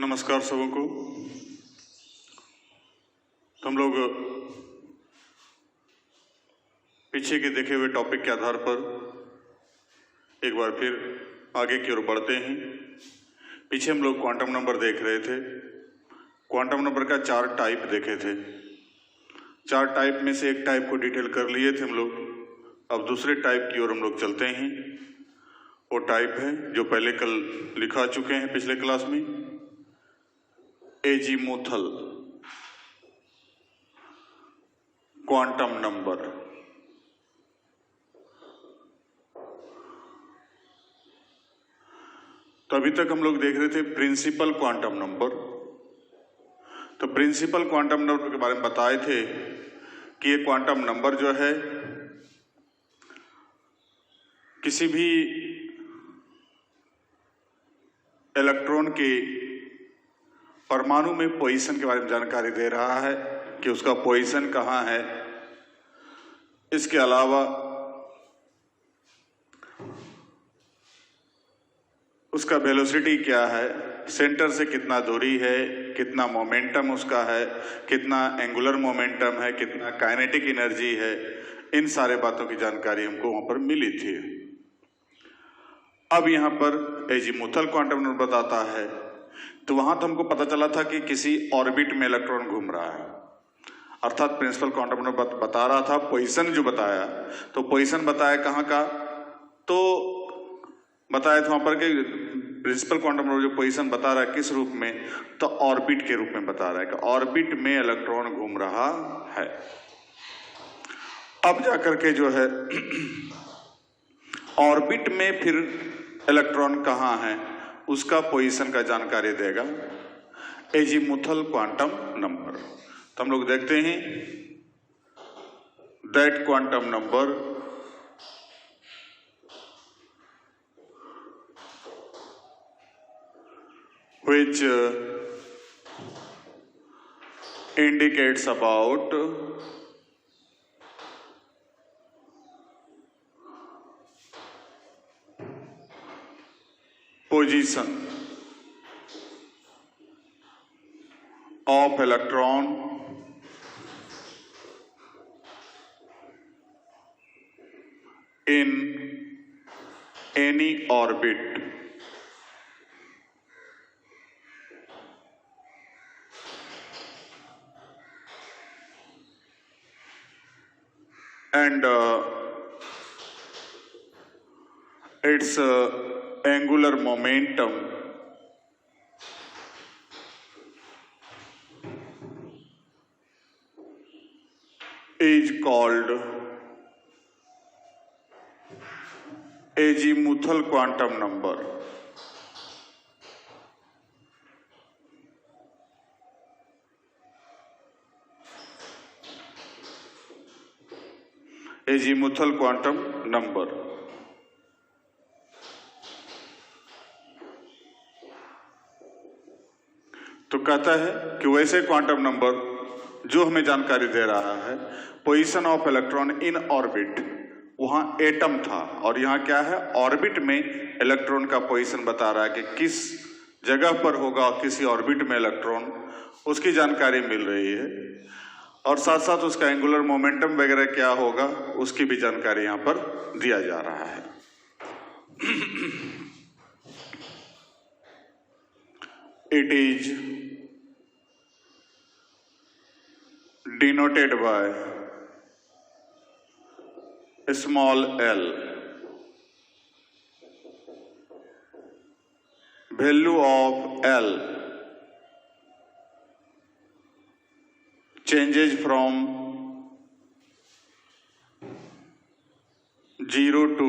नमस्कार सबों को। हम लोग पीछे के देखे हुए टॉपिक के आधार पर एक बार फिर आगे की ओर बढ़ते हैं। पीछे हम लोग क्वांटम नंबर देख रहे थे। क्वांटम नंबर का 4 टाइप देखे थे। 4 टाइप में से एक टाइप को डिटेल कर लिए थे हम लोग। अब दूसरे टाइप की ओर हम लोग चलते हैं। वो टाइप है जो पहले कल लिखा चुके हैं पिछले क्लास में, एजीमुथल क्वांटम नंबर। तो अभी तक हम लोग देख रहे थे प्रिंसिपल क्वांटम नंबर। तो प्रिंसिपल क्वांटम नंबर के बारे में बताए थे कि ये क्वांटम नंबर जो है किसी भी इलेक्ट्रॉन के परमाणु में पोजीशन के बारे में जानकारी दे रहा है कि उसका पोजीशन कहाँ है। इसके अलावा उसका वेलोसिटी क्या है, सेंटर से कितना दूरी है, कितना मोमेंटम उसका है, कितना एंगुलर मोमेंटम है, कितना काइनेटिक एनर्जी है, इन सारे बातों की जानकारी हमको वहां पर मिली थी। अब यहाँ पर एजीमुथल क्वांटम नंबर बताता है। तो वहां तो हमको पता चला था कि किसी ऑर्बिट में इलेक्ट्रॉन घूम रहा है, अर्थात प्रिंसिपल क्वांटम नंबर बता रहा था पोजीशन जो बताया। तो पोजीशन बताया कहाँ का, तो बताया था वहां पर कि प्रिंसिपल क्वांटम नंबर जो पोजीशन बता रहा है किस रूप में, तो ऑर्बिट के रूप में बता रहा है कि ऑर्बिट में इलेक्ट्रॉन घूम रहा है। अब जाकर के जो है ऑर्बिट में फिर इलेक्ट्रॉन कहाँ है उसका पोजीशन का जानकारी देगा एजीमुथल क्वांटम नंबर। तो हम लोग देखते हैं that quantum number which indicates about position of electron in any orbit and its angular momentum is called azimuthal quantum number। Azimuthal quantum number तो कहता है कि वैसे क्वांटम नंबर जो हमें जानकारी दे रहा है position of electron in orbit, वहां एटम था और यहाँ क्या है, ऑर्बिट में इलेक्ट्रॉन का पोजीशन बता रहा है कि किस जगह पर होगा किसी ऑर्बिट में इलेक्ट्रॉन, उसकी जानकारी मिल रही है। और साथ साथ उसका एंगुलर मोमेंटम वगैरह क्या होगा उसकी भी जानकारी यहाँ पर दिया जा रहा है। It is denoted by small l। Value of l changes from 0 to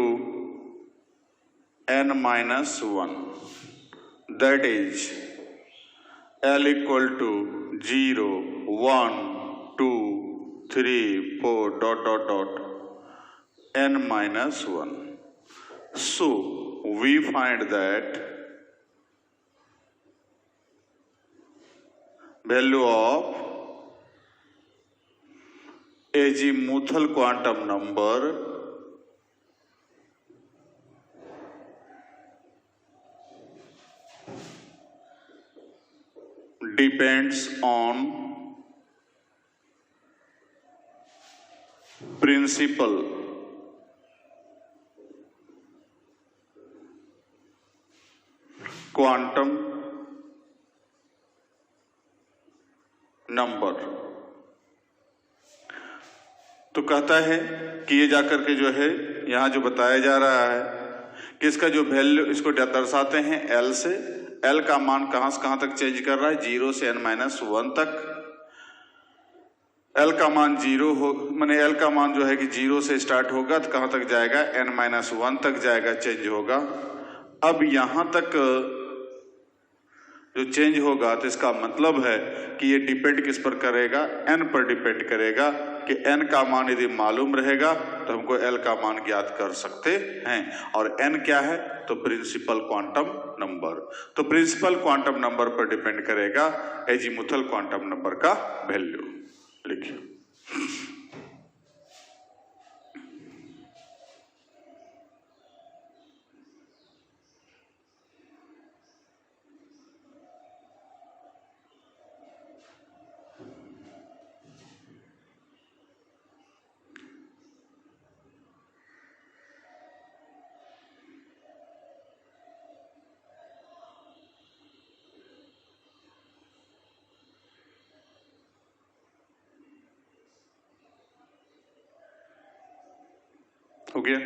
n-1, that is l equal to 0, 1, 2, 3, 4 ... n-1. So we find that value of azimuthal quantum number depends on principal quantum number। तो कहता है कि ये जाकर के जो है यहां जो बताया जा रहा है कि इसका जो वैल्यू इसको दर्शाते हैं L से। L का मान कहां से कहां तक चेंज कर रहा है, 0 से n-1 तक। L का मान 0 हो, माने L का मान जो है कि 0 से स्टार्ट होगा तो कहां तक जाएगा, n-1 तक जाएगा, चेंज होगा। अब यहां तक जो चेंज होगा तो इसका मतलब है कि ये डिपेंड किस पर करेगा, n पर डिपेंड करेगा कि n का मान यदि मालूम रहेगा तो हमको L का मान ज्ञात कर सकते हैं। और n क्या है, तो प्रिंसिपल क्वांटम नंबर। तो प्रिंसिपल क्वांटम नंबर पर डिपेंड करेगा एजीमुथल क्वांटम नंबर का वैल्यू। लिखिए हो गया।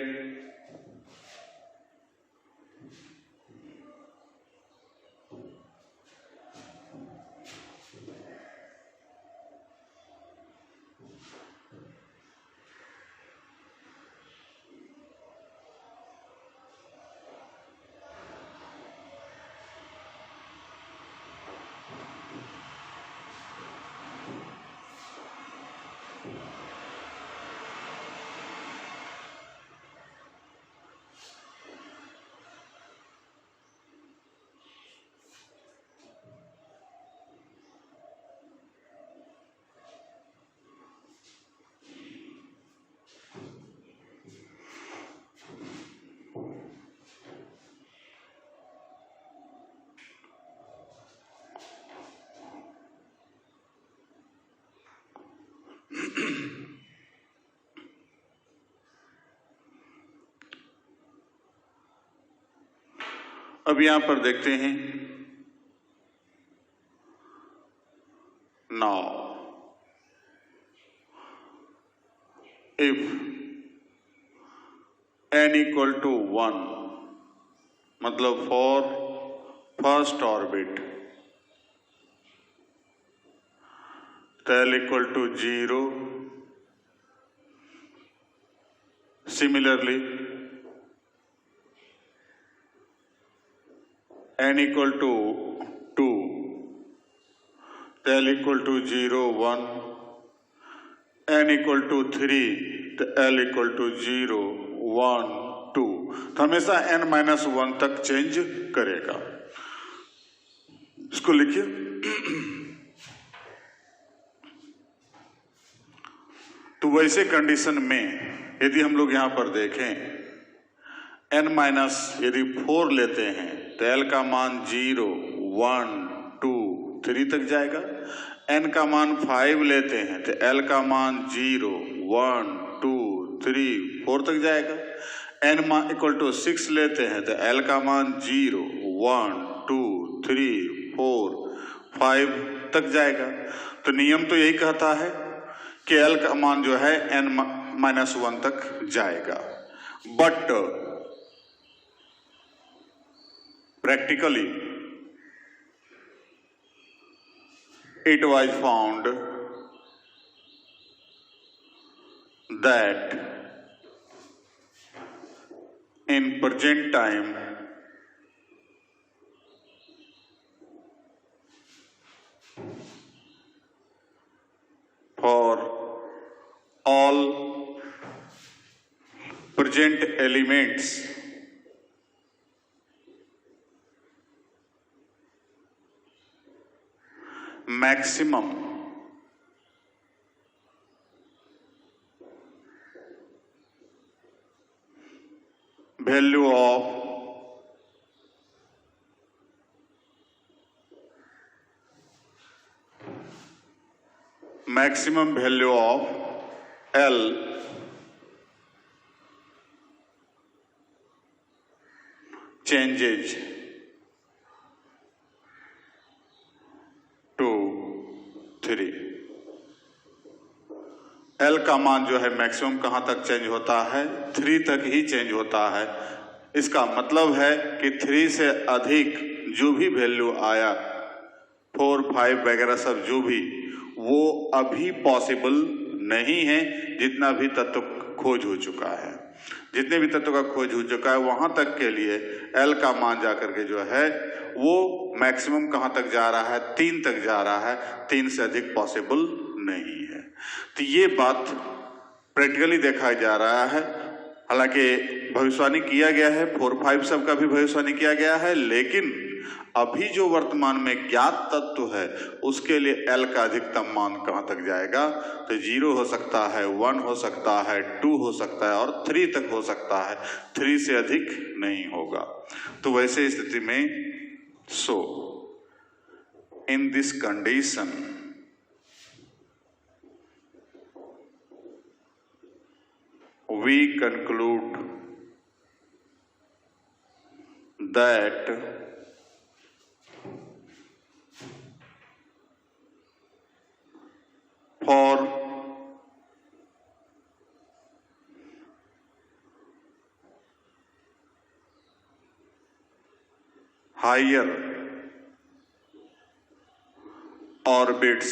अब यहां पर देखते हैं, now if n equal to 1 मतलब for first orbit, L equal to 0, similarly n equal to 2, L equal to 0, 1, n equal to 3, तो L इक्वल टू 0, 1, 2, तो हमेशा n-1 तक चेंज करेगा। इसको लिखिए तो वैसे कंडीशन में यदि हम लोग यहां पर देखें n- यदि 4 लेते हैं तो L का मान 0, 1, 2, 3 तक जाएगा। n का मान 5 लेते हैं तो L का मान 0, 1, 2, 3, 4 तक जाएगा। n इक्वल टू 6 लेते हैं तो L का मान 0, 1, 2, 3, 4, 5 तक जाएगा। तो नियम तो यही कहता है कि L का मान जो है n-1 तक जाएगा। But practically it was found that in present time for all present elements maximum value of maximum value of L changes to 3। L का मान जो है मैक्सिमम कहां तक चेंज होता है? 3 तक ही चेंज होता है। इसका मतलब है कि 3 से अधिक जो भी वैल्यू आया, 4, 5 वगैरह सब जो भी, वो अभी पॉसिबल नहीं है। जितना भी तत्व खोज हो चुका है, जितने भी तत्व का खोज हो चुका है, वहां तक के लिए L का मान जाकर के जो है वो मैक्सिमम कहां तक जा रहा है? 3 तक जा रहा है। 3 से अधिक पॉसिबल नहीं है। तो ये बात प्रैक्टिकली देखा जा रहा है। हालांकि भविष्यवाणी किया गया है, 4, 5 सब का भी भविष्यवाणी किया गया है, लेकिन अभी जो वर्तमान में ज्ञात तत्व है उसके लिए L का अधिकतम मान कहां तक जाएगा? तो 0 हो सकता है, 1 हो सकता है, 2 हो सकता है और 3 तक हो सकता है। 3 से अधिक नहीं होगा। तो वैसे स्थिति में in this condition we conclude that for higher orbits,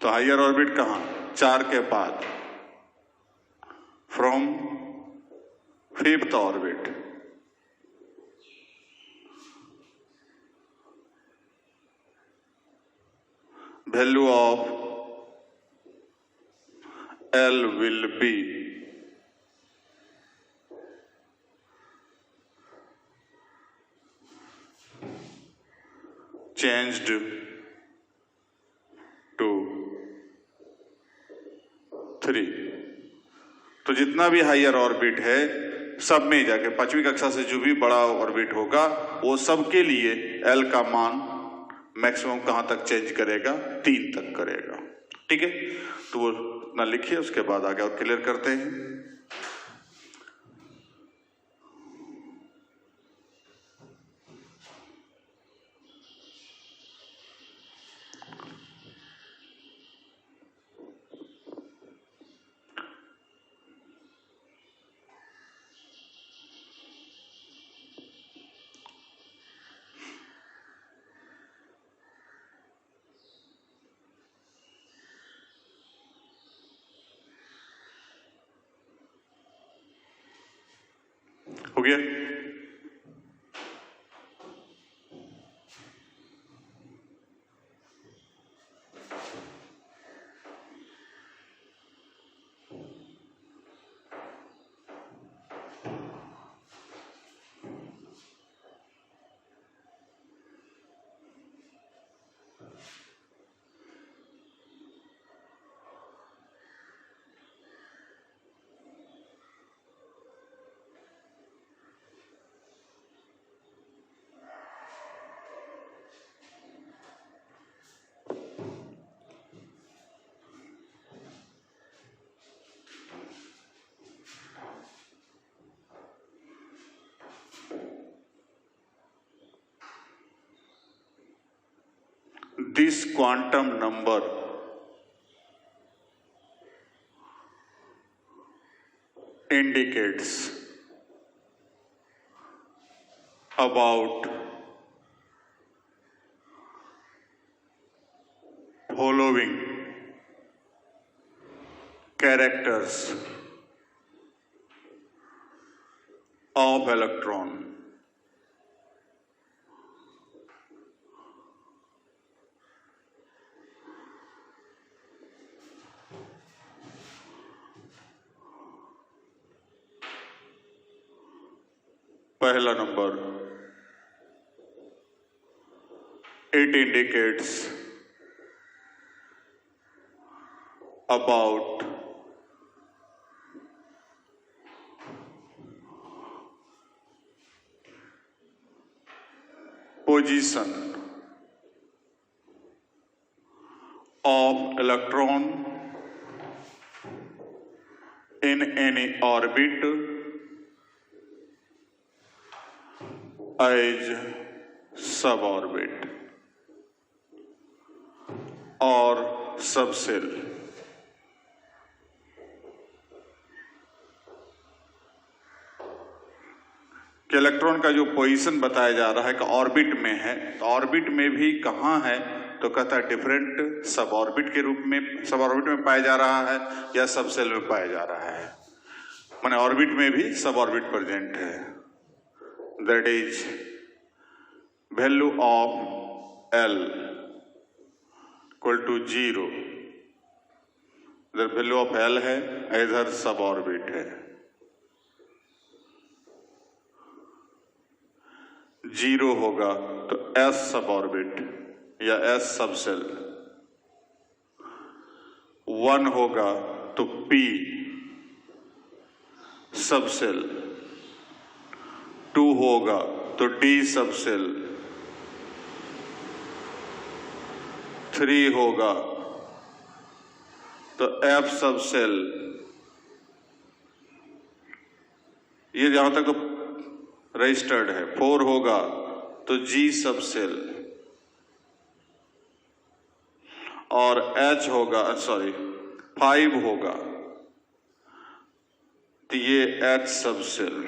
तो हायर ऑर्बिट कहां? 4 के बाद, from 5th orbit, value of L will be changed to 3। तो जितना भी हायर ऑर्बिट है सब में जाके 5वीं कक्षा से जो भी बड़ा ऑर्बिट होगा वो सब के लिए L का मान मैक्सिमम कहां तक चेंज करेगा? 3 तक करेगा। ठीक है, तो वो ना लिखिए, उसके बाद आगे और क्लियर करते हैं। हो गया? This quantum number indicates about following characters of electron. पहला number, it indicates about position of electron in any orbit as suborbit or subcell। कि इलेक्ट्रॉन का जो पोजीशन बताया जा रहा है कि ऑर्बिट में है, तो ऑर्बिट में भी कहाँ है, तो कहता है डिफरेंट सब ऑर्बिट के रूप में, सब ऑर्बिट में पाया जा रहा है या सब सेल में पाया जा रहा है। माने ऑर्बिट में भी सब ऑर्बिट प्रेजेंट है। That is value of L equal to 0। इधर वैल्यू ऑफ L है, इधर सब ऑर्बिट है। 0 होगा तो S सब ऑर्बिट या S सब सेल, 1 होगा तो P सब सेल, 2 होगा तो D सब सेल, 3 होगा तो F सब सेल। ये जहां तक तो रजिस्टर्ड है। 4 होगा तो G सब सेल और H होगा, 5 होगा तो ये H सब सेल।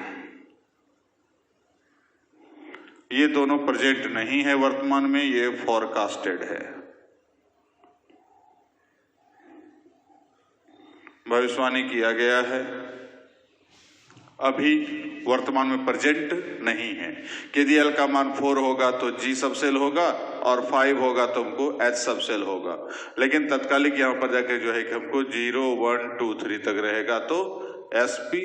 ये दोनों प्रेजेंट नहीं है वर्तमान में, ये फोरकास्टेड है, भविष्यवाणी किया गया है, अभी वर्तमान में प्रेजेंट नहीं है। कि यदि L का मान 4 होगा तो G सब सेल होगा और 5 होगा तो हमको H सब सेल होगा। लेकिन तत्कालिक यहां पर जाकर जो है कि हमको 0, 1, 2, 3 तक रहेगा तो SP,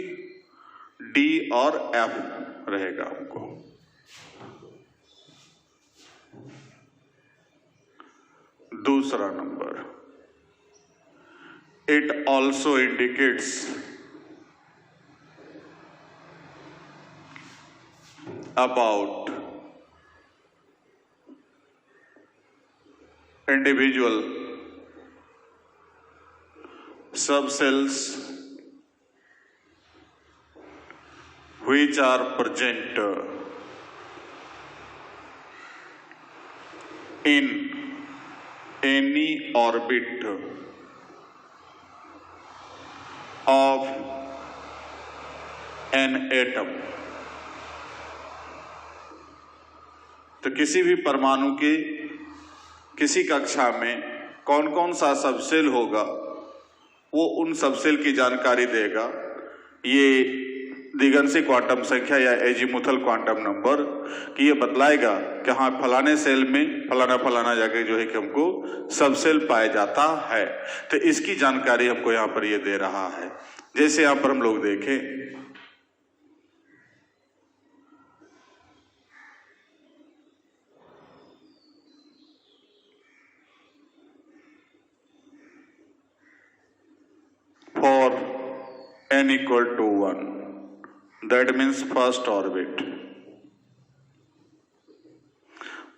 D और F रहेगा हमको। दूसरा number, it also indicates about individual subcells which are present in any orbit of an atom। तो किसी भी परमाणु के किसी कक्षा में कौन कौन सा सबसेल होगा, वो उन सबसेल की जानकारी देगा। ये दिगंशी क्वांटम संख्या या एजीमुथल क्वांटम नंबर कि ये बतलाएगा कि हाँ फलाने सेल में फलाना फलाना जाके जो है कि हमको सबसेल पाया जाता है। तो इसकी जानकारी हमको यहाँ पर ये दे रहा है। जैसे यहाँ पर हम लोग देखें, for n equal to 1, that means first orbit,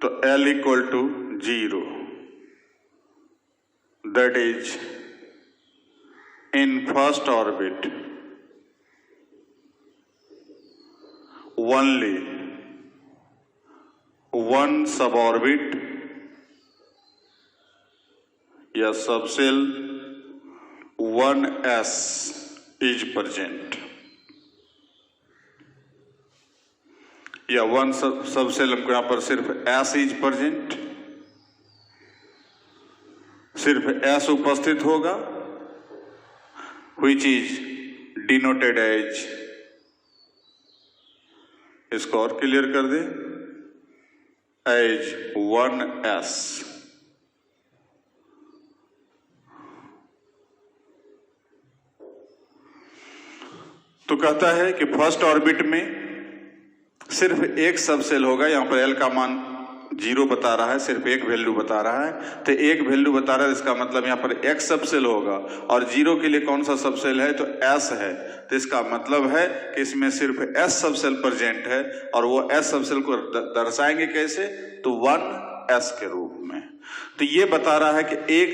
तो L equal to 0, that is in first orbit only one suborbit या सबसेल 1s is present, या वन सबसेल हमको यहां पर सिर्फ s इज प्रेजेंट, सिर्फ s उपस्थित होगा, which is denoted as, इसको और क्लियर कर दे, as 1s। तो कहता है कि फर्स्ट ऑर्बिट में सिर्फ एक सबसेल होगा। यहां पर L का मान 0 बता रहा है, सिर्फ एक वैल्यू बता रहा है, तो एक वैल्यू बता रहा है, इसका मतलब यहां पर एक सबसेल होगा। और 0 के लिए कौन सा सबसेल है, तो S है, तो इसका मतलब है कि इसमें सिर्फ S सबसेल प्रेजेंट है। और वो S सबसेल को दर्शाएंगे कैसे, तो 1s के रूप में। तो ये बता रहा है कि एक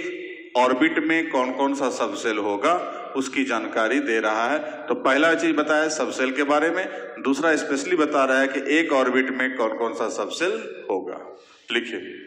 ऑर्बिट में कौन कौन सा सबसेल होगा उसकी जानकारी दे रहा है। तो पहला चीज बताया सबसेल के बारे में, दूसरा स्पेशली बता रहा है कि एक ऑर्बिट में कौन कौन सा सबसेल होगा। लिखिए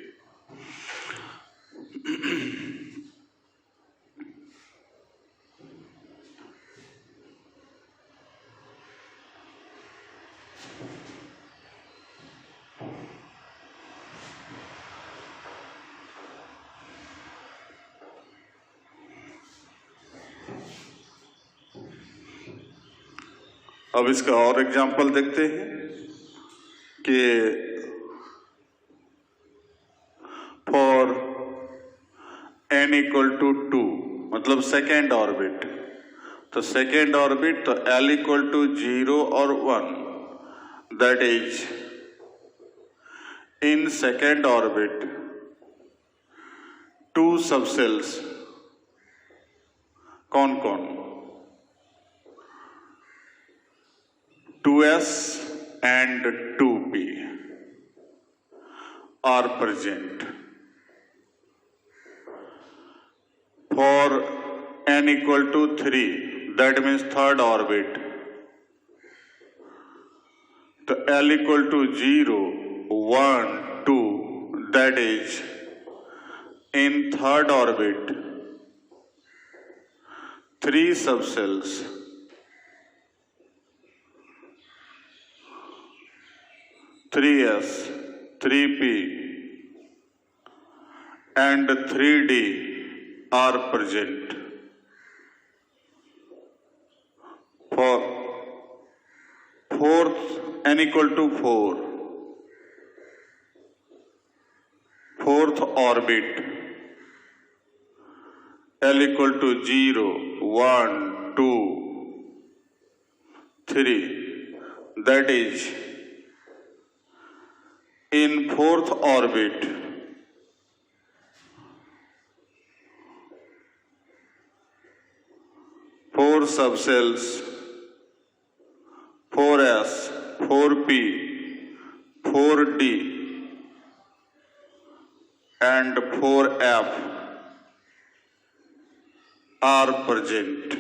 अब इसका और एग्जाम्पल देखते हैं कि फॉर n इक्वल टू 2 मतलब सेकेंड ऑर्बिट, तो सेकेंड ऑर्बिट तो l इक्वल टू 0 और 1, that is in second orbit 2 subcells कौन कौन, 2s and 2p are present. For n equal to 3, that means third orbit, तो l equal to 0, 1, 2, that is in third orbit 3 subcells 3s, 3p and 3d are present. For fourth n equal to 4, fourth orbit l equal to 0, 1, 2, 3, that is in fourth orbit 4 subcells 4s, 4p, 4d and 4f are present.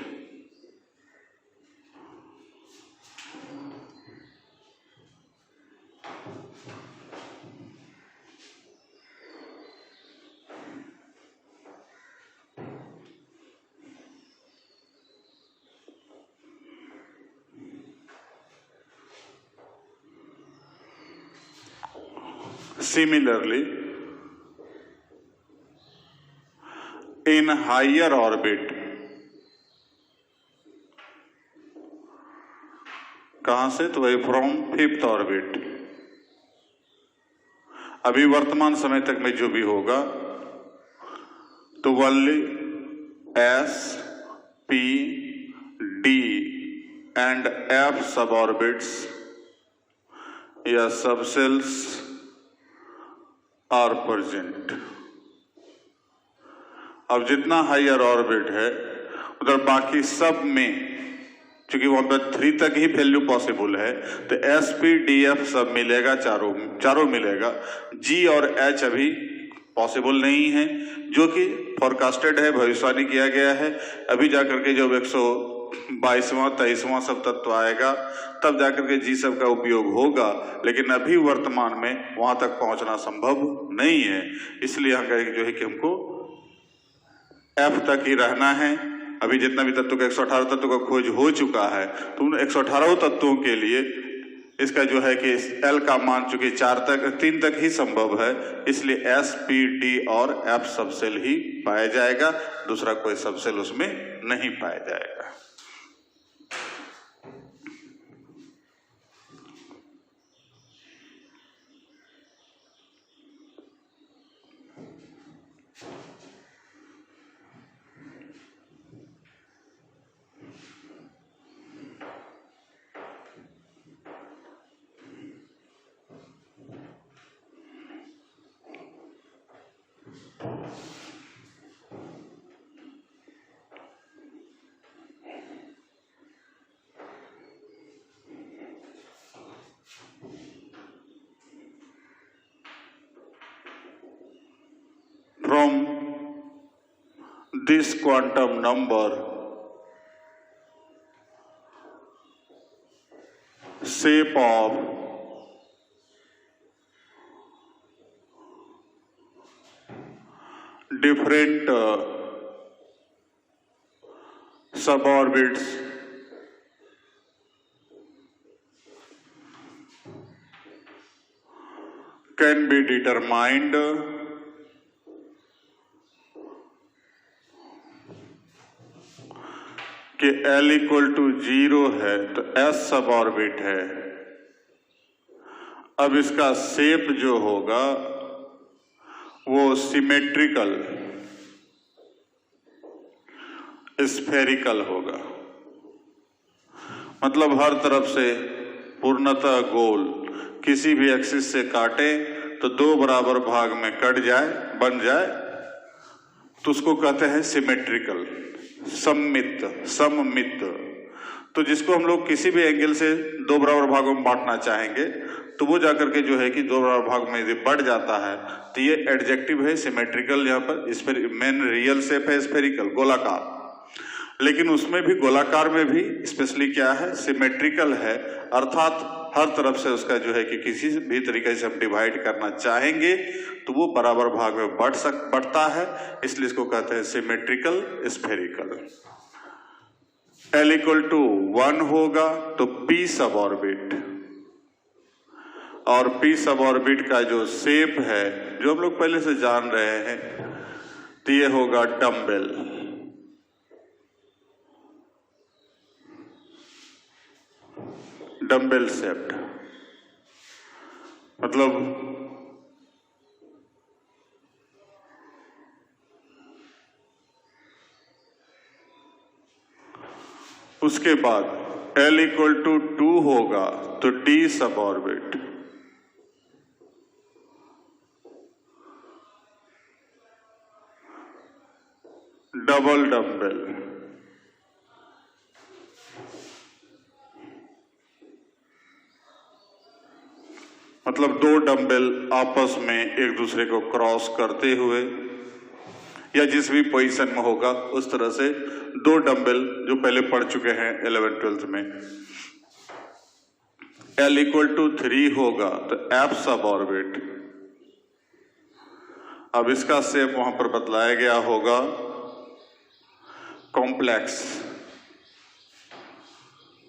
Similarly, in higher orbit, कहां से, तो वही from fifth orbit, अभी वर्तमान समय तक में जो भी होगा तो only S, P, D and F सब ऑर्बिट्स या सबसेल्स आर प्रेजेंट। अब जितना हायर ऑर्बिट है उधर बाकी सब में, क्योंकि वहां पर 3 तक ही वैल्यू पॉसिबल है, तो एस, पी, डी, एफ सब मिलेगा, चारों मिलेगा। जी और एच अभी पॉसिबल नहीं है, जो कि फोरकास्टेड है, भविष्यवाणी किया गया है। अभी जाकर के जब 122वां 23वां सब तत्व आएगा तब जाकर के जी सब का उपयोग होगा, लेकिन अभी वर्तमान में वहां तक पहुंचना संभव नहीं है। इसलिए यहाँ कहेंगे जो है कि हमको एफ तक ही रहना है। अभी जितना भी तत्व का 118 तत्व का खोज हो चुका है, तो उन 118 तत्वों के लिए इसका जो है कि एल का मान चूंकि 3 तक ही संभव है, इसलिए एस, पी, डी और एफ सबसेल ही पाया जाएगा, दूसरा कोई सबसेल उसमें नहीं पाया जाएगा। this quantum number shape of different suborbits can be determined कि L इक्वल टू 0 है तो S सब ऑर्बिट है। अब इसका शेप जो होगा वो सिमेट्रिकल स्फेरिकल होगा, मतलब हर तरफ से पूर्णतः गोल, किसी भी एक्सिस से काटे तो दो बराबर भाग में कट जाए, बन जाए, तो उसको कहते हैं सिमेट्रिकल, सममित। तो जिसको हम लोग किसी भी एंगल से दो बराबर भागों में बांटना चाहेंगे तो वो जाकर के जो है कि दो बराबर भाग में यदि बढ़ जाता है तो ये एडजेक्टिव है सिमेट्रिकल। यहाँ पर मेन रियल शेप है स्फेरिकल, गोलाकार, लेकिन उसमें भी गोलाकार में भी स्पेशली क्या है, सिमेट्रिकल है, अर्थात हर तरफ से उसका जो है कि किसी भी तरीके से हम डिवाइड करना चाहेंगे तो वो बराबर भाग में बढ़ता है, इसलिए इसको कहते हैं symmetrical spherical. L equal to 1 होगा तो P सब ऑर्बिट, और P सब ऑर्बिट का जो शेप है जो हम लोग पहले से जान रहे हैं तो ये होगा डम्बेल, डम्बेल शेप्ड, मतलब उसके बाद L इक्वल टू 2 होगा तो D सब ऑर्बिट, डबल डम्बेल, मतलब दो डंबल आपस में एक दूसरे को क्रॉस करते हुए या जिस भी पोजीशन में होगा उस तरह से दो डंबल जो पहले पढ़ चुके हैं 11th-12th में। L इक्वल टू 3 होगा तो F सब ऑर्बिट, अब इसका शेप वहां पर बतलाया गया होगा कॉम्प्लेक्स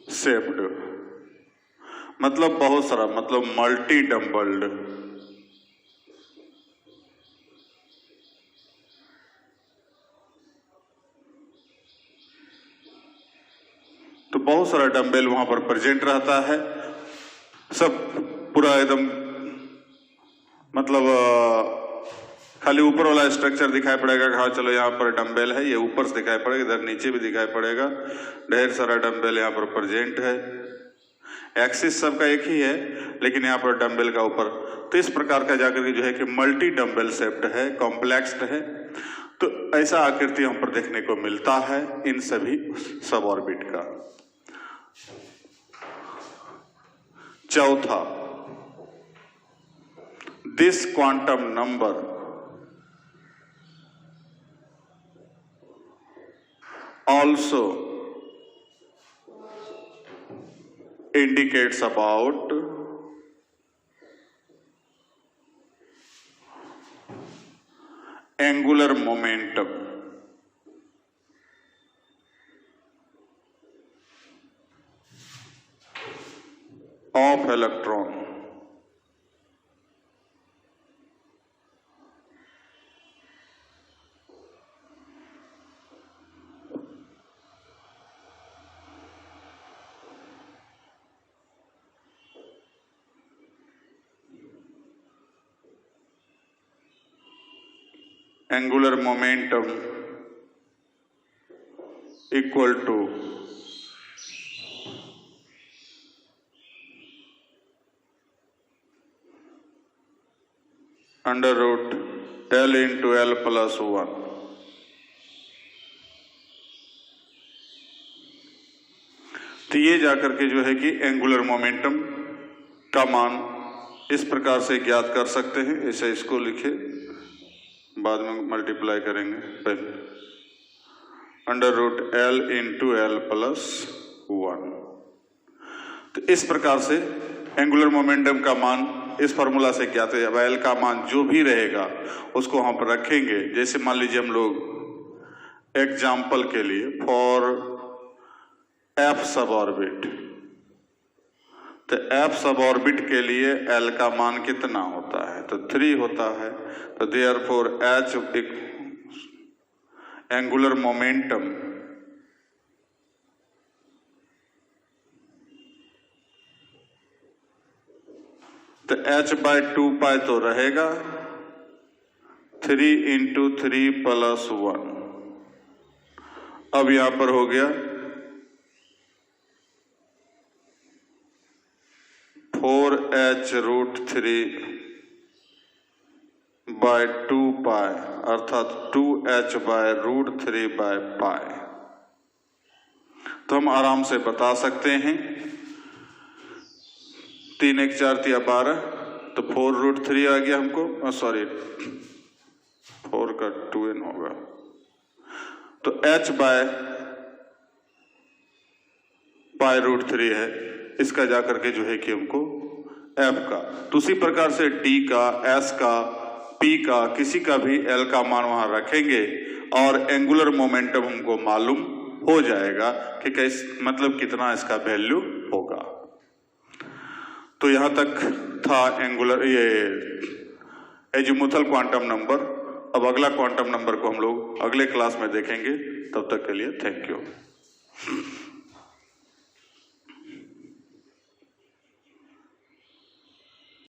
शेप्ड, मतलब बहुत सारा, मतलब मल्टी डम्बल्ड। तो बहुत सारा डम्बेल वहां पर प्रेजेंट रहता है, सब पूरा एकदम, मतलब खाली ऊपर वाला स्ट्रक्चर दिखाई पड़ेगा कि हाँ चलो यहाँ पर डम्बेल है, ये ऊपर से दिखाई पड़ेगा, इधर नीचे भी दिखाई पड़ेगा, ढेर सारा डम्बेल यहाँ पर प्रेजेंट है। एक्सिस सबका एक ही है लेकिन यहाँ पर डम्बेल का ऊपर, तो इस प्रकार का जाकर के जो है कि मल्टी डम्बेल शेप्ड है, कॉम्प्लेक्स्ड है। तो ऐसा आकृति हम पर देखने को मिलता है इन सभी सब ऑर्बिट का। चौथा, this quantum number also indicates about angular momentum of electron. Angular momentum equal to under root L into L plus 1। तो ये जाकर के जो है कि एंगुलर मोमेंटम का मान इस प्रकार से ज्ञात कर सकते हैं। ऐसे इसको लिखे, बाद में मल्टीप्लाई करेंगे पहले। √L × L + 1। तो इस प्रकार से एंगुलर मोमेंटम का मान इस फॉर्मूला से ज्ञात है। अब L का मान जो भी रहेगा उसको वहां पर रखेंगे। जैसे मान लीजिए हम लोग एग्जाम्पल के लिए फॉर F सब ऑर्बिट, तो F सब ऑर्बिट के लिए L का मान कितना होता है? तो 3 होता है। तो देयरफॉर H एंगुलर मोमेंटम तो h/2π तो रहेगा 3 × 3 + 1। अब यहां पर हो गया 4h√3/2π अर्थात 2h/√3/π। तो हम आराम से बता सकते हैं 3 × 4 = 12, तो 4√3 आ गया हमको, सॉरी 4 का 2n होगा। तो h/π√3 है, इसका जाकर के जो है कि हमको F का, तो उसी प्रकार से D का, S का, P का, किसी का भी L का मान वहां रखेंगे और एंगुलर मोमेंटम हमको मालूम हो जाएगा कि कैसे, मतलब कितना इसका वैल्यू होगा। तो यहां तक था एंगुलर ये एजीमुथल क्वांटम नंबर। अब अगला क्वांटम नंबर को हम लोग अगले क्लास में देखेंगे। तब तक के लिए थैंक यू।